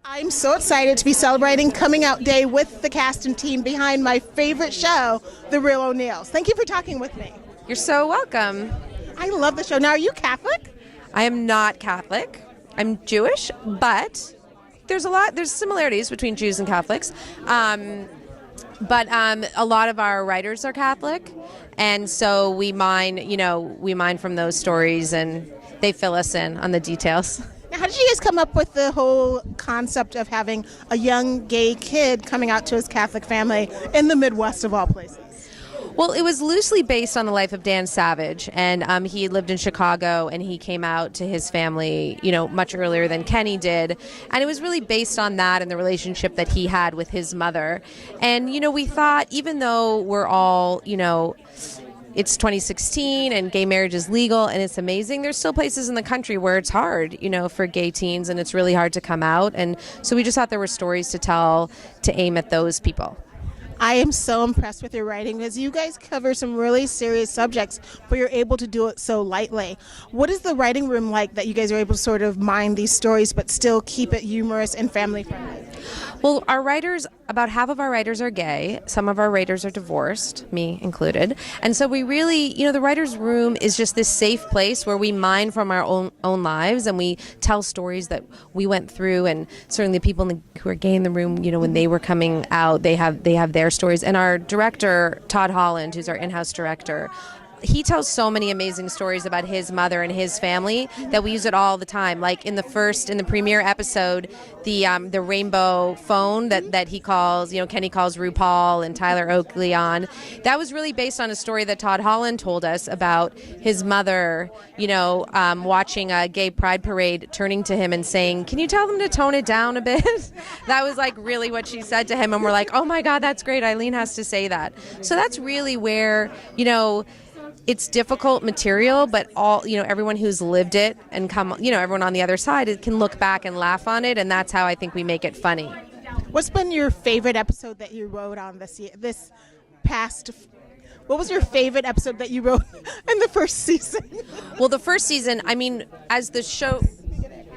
I'm so excited to be celebrating Coming Out Day with the cast and team behind my favorite show, The Real O'Neills. Thank you for talking with me. You're so welcome. I love the show. Now, are you Catholic? I am not Catholic. I'm Jewish, but there's similarities between Jews and Catholics. But a lot of our writers are Catholic, and so we mine from those stories, and they fill us in on the details. Now, how did you guys come up with the whole concept of having a young gay kid coming out to his Catholic family in the Midwest of all places? Well, it was loosely based on the life of Dan Savage, and he lived in Chicago, and he came out to his family, much earlier than Kenny did, and it was really based on that and the relationship that he had with his mother. And, we thought, even though we're all, it's 2016 and gay marriage is legal and it's amazing, there's still places in the country where it's hard, for gay teens, and it's really hard to come out. And so we just thought there were stories to tell to aim at those people. I am so impressed with your writing because you guys cover some really serious subjects, but you're able to do it so lightly. What is the writing room like that you guys are able to sort of mine these stories but still keep it humorous and family friendly? Well, our writers, about half of our writers are gay. Some of our writers are divorced, me included. And so we really, the writer's room is just this safe place where we mine from our own lives, and we tell stories that we went through. And certainly the people who are gay in the room, when they were coming out, they have their stories. And our director, Todd Holland, who's our in-house director, he tells so many amazing stories about his mother and his family that we use it all the time. Like in the premiere episode, the rainbow phone that he calls, Kenny calls RuPaul and Tyler Oakley on. That was really based on a story that Todd Holland told us about his mother, watching a gay pride parade, turning to him and saying, "Can you tell them to tone it down a bit?" That was like really what she said to him, and we're like, "Oh my God, that's great. Eileen has to say that." So that's really where, it's difficult material, but everyone who's lived it and everyone on the other side can look back and laugh on it, and that's how I think we make it funny. What's been your favorite episode that you wrote on what was your favorite episode that you wrote in the first season? Well, the first season, as the show...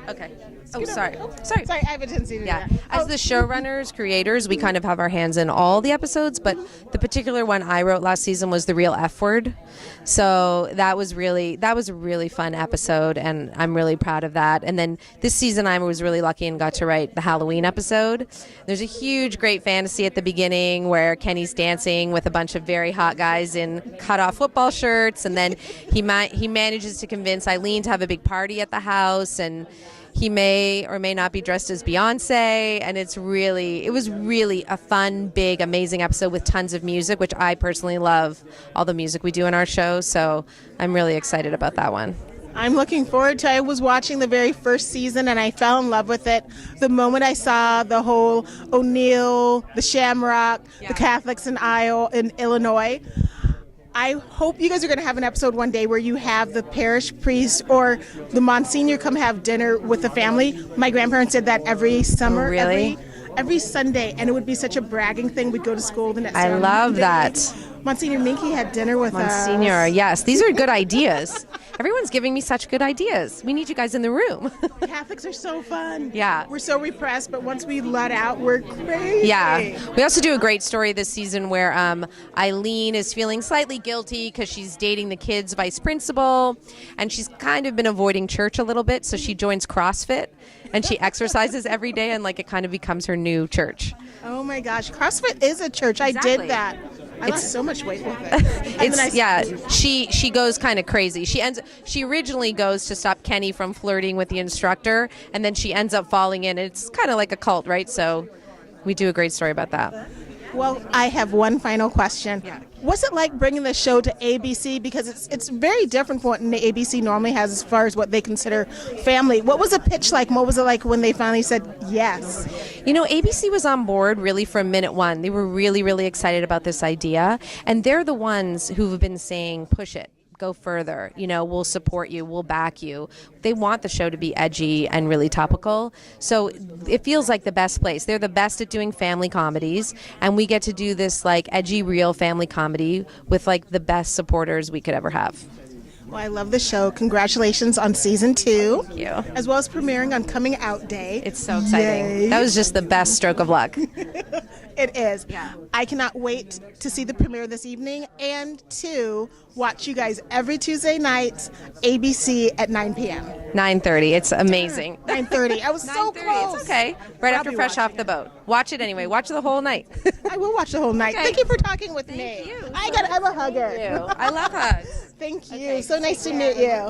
Okay. Oh, sorry. Sorry, I have a tendency to do that. As the showrunners, creators, we kind of have our hands in all the episodes, but the particular one I wrote last season was the real F word. So that was a really fun episode, and I'm really proud of that. And then this season I was really lucky and got to write the Halloween episode. There's a huge, great fantasy at the beginning where Kenny's dancing with a bunch of very hot guys in cut-off football shirts, and then he manages to convince Eileen to have a big party at the house, and he may or may not be dressed as Beyonce, and it was really a fun, big, amazing episode with tons of music, which I personally love all the music we do in our show, so I'm really excited about that one. I'm looking forward to it. I was watching the very first season, and I fell in love with it. The moment I saw the whole O'Neill, the Shamrock, the Catholics in Illinois, I hope you guys are going to have an episode one day where you have the parish priest or the Monsignor come have dinner with the family. My grandparents did that every summer, every Sunday, and it would be such a bragging thing. We'd go to school the next day. I love that. Monsignor Minky had dinner with us. Monsignor, yes. These are good ideas. Everyone's giving me such good ideas. We need you guys in the room. Catholics are so fun. Yeah. We're so repressed, but once we let out, we're crazy. Yeah. We also do a great story this season where Eileen is feeling slightly guilty because she's dating the kid's vice principal, and she's kind of been avoiding church a little bit, so she joins CrossFit, and she exercises every day, and it kind of becomes her new church. Oh my gosh. CrossFit is a church. Exactly. I did that. I lost so much weight with it. She goes kind of crazy. She originally goes to stop Kenny from flirting with the instructor, and then she ends up falling in. It's kind of like a cult, right? So we do a great story about that. Well, I have one final question. Yeah. What's it like bringing the show to ABC? Because it's very different from what ABC normally has as far as what they consider family. What was the pitch like? What was it like when they finally said yes? ABC was on board really from minute one. They were really, really excited about this idea. And they're the ones who have been saying, push it. Go further, we'll support you, we'll back you. They want the show to be edgy and really topical. So it feels like the best place. They're the best at doing family comedies, and we get to do this edgy, real family comedy with the best supporters we could ever have. Well, I love the show. Congratulations on season 2. Thank you. As well as premiering on Coming Out Day. It's so exciting. Yay. That was just the best stroke of luck. It is. Yeah. I cannot wait to see the premiere this evening and to watch you guys every Tuesday night, ABC at 9 p.m. 9:30. It's amazing. 9:30. I was so 9:30. close. It's okay. Right I'll after be fresh off the boat. Watch it anyway. Watch the whole night. I will watch the whole night. Okay. Thank you for talking with me. Thank you. I'm a hugger. I love hugs. Thank you. Okay. So nice to meet you.